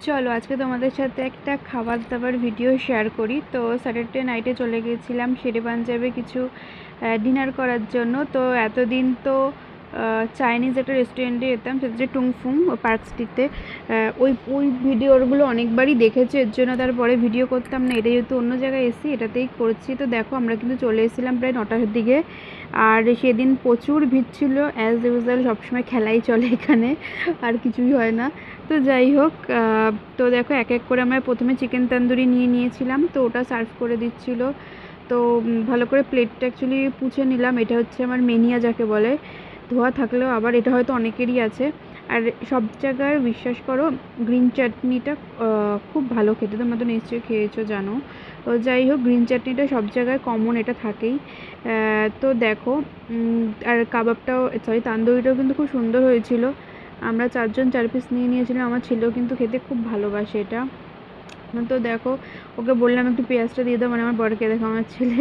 চলো আজকে তোমাদের সাথে একটা খাবার দাবার ভিডিও শেয়ার করি। তো স্যাটারডে নাইটে চলে গিয়েছিলাম শেরে পাঞ্জাবে কিছু ডিনার করার জন্য। তো এতদিন তো চাইনিজ একটা রেস্টুরেন্টে যেতাম, সেটা হচ্ছে টুংফুং পার্ক স্ট্রিটে। ওই ওই ভিডিওগুলো অনেকবারই দেখেছি, এর জন্য তারপরে ভিডিও করতাম না। এটা যেহেতু অন্য জায়গায় এসেছি, এটাতেই করছি। তো দেখো আমরা কিন্তু চলে এসেছিলাম প্রায় 9টার দিকে। আর সেদিন প্রচুর ভিড় ছিল, অ্যাজ ইউজুয়াল সবসময় খেলাই চলে এখানে, আর কিছুই হয় না। তো যাই হোক, তো দেখো এক এক করে আমরা প্রথমে চিকেন তন্দুরি নিয়েছিলাম। তো ওটা সার্ভ করে দিচ্ছিল। তো ভালো করে প্লেটটা অ্যাকচুয়ালি পুছে নিলাম। এটা হচ্ছে আমার মেনিয়া যাকে বলে, ধোয়া থাকলেও আবার এটা হয়তো অনেকেরই আছে। আর সব জায়গায় বিশ্বাস করো গ্রিন চাটনিটা খুব ভালো খেতে, তোমরা তো নিশ্চয়ই খেয়েছো জানো। তো যাই হোক, গ্রিন চাটনিটা সব জায়গায় কমন, এটা থাকেই। তো দেখো, আর কাবাবটাও সরি তান্দুরিটাও কিন্তু খুব সুন্দর হয়েছিল। আমরা 4 জন 4 পিস নিয়েছিলাম। আমার ছেলেও কিন্তু খেতে খুব ভালোবাসে এটা। তো দেখো, ওকে বললাম একটু পেঁয়াজটা দিয়ে দাও, মানে আমার বরকে, দেখো আমার ছেলে।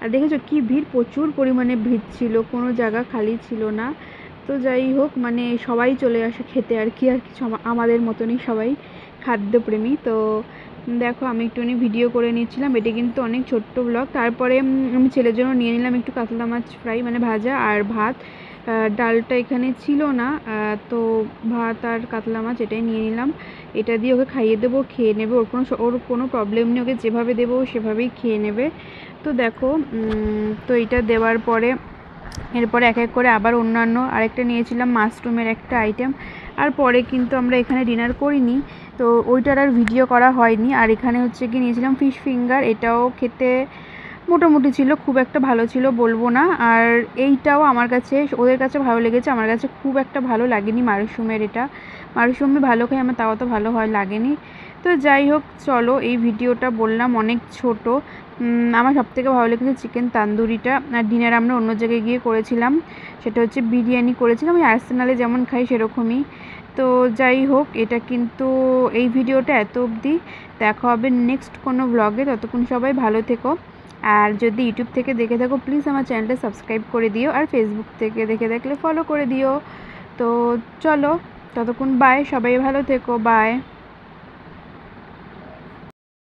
আর দেখেছো কি ভিড়, প্রচুর পরিমাণে ভিড় ছিল, কোনো জায়গা খালি ছিল না। তো যাই হোক, মানে সবাই চলে আসে খেতে আর কি, আমাদের মতনই সবাই খাদ্যপ্রেমী। তো দেখো আমি একটুখানি ভিডিও করে নিচ্ছিলাম, এটা কিন্তু অনেক ছোট্ট ব্লগ। তারপরে আমি ছেলের জন্য নিয়ে নিলাম একটু কাতলা মাছ ফ্রাই, মানে ভাজা আর ভাত। ডালটা এখানে ছিল না, তো ভাত আর কাতলা মাছ এটাই নিয়ে নিলাম। এটা দিয়ে ওকে খাইয়ে দেবো, খেয়ে নেবে। ওর কোনো প্রবলেম নেই, ওকে যেভাবে দেবো সেভাবেই খেয়ে নেবে। তো দেখো, তো এটা দেওয়ার পরে এরপরে এক এক করে আবার অন্যান্য আরেকটা নিয়েছিলাম মাশরুমের একটা আইটেম। আর পরে কিন্তু আমরা এখানে ডিনার করিনি, তো ওইটার আর ভিডিও করা হয়নি। আর এখানে হচ্ছে কি নিয়েছিলাম ফিশ ফিঙ্গার, এটাও খেতে মোটামুটি ছিল, খুব একটা ভালো ছিল বলবো না। আর এইটাও আমার কাছে, ওদের কাছে ভালো লেগেছে, আমার কাছে খুব একটা ভালো লাগেনি। মাশরুমের এটা, মাশরুমই ভালো খাই আমার, তাও তো ভালো হয় লাগেনি। তো যাই হোক, চলো এই ভিডিওটা বললাম অনেক ছোট। আমার সবথেকে ভালো লেগেছে চিকেন তান্দুরিটা। আর ডিনার আমরা অন্য জায়গায় গিয়ে করেছিলাম, সেটা হচ্ছে বিরিয়ানি করেছিলাম, ওই আর্সেনালে যেমন খাই সেরকমই। তো যাই হোক, এটা কিন্তু এই ভিডিওটা এত অবধি। দেখা হবে নেক্সট কোনো ব্লগে, ততক্ষণ সবাই ভালো থেকো। আর যদি ইউটিউব থেকে দেখে থাকো প্লিজ আমার চ্যানেলটা সাবস্ক্রাইব করে দিও, আর ফেসবুক থেকে দেখে থাকলে ফলো করে দিও। তো চলো, ততক্ষণ বাই, সবাই ভালো থেকো, বাই।